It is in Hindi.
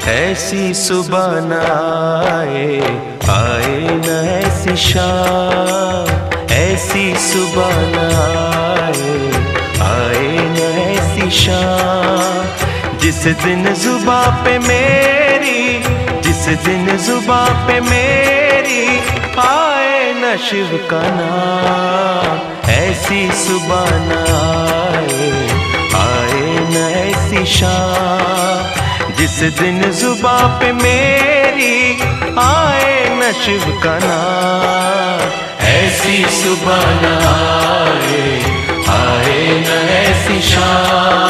ऐसी सुबह न आए, आए न ऐसी शाम। ऐसी सुबह न आए, आए न ऐसी शाम। जिस दिन जुबां पे मेरी, जिस दिन जुबां पे मेरी आए न शिव का नाम। ऐसी सुबह न आए, आए न ऐसी शाम। जिस दिन जुबां पे मेरी आए न शिव का नाम। ऐसी सुबह न आए, आए न ऐसी शाम।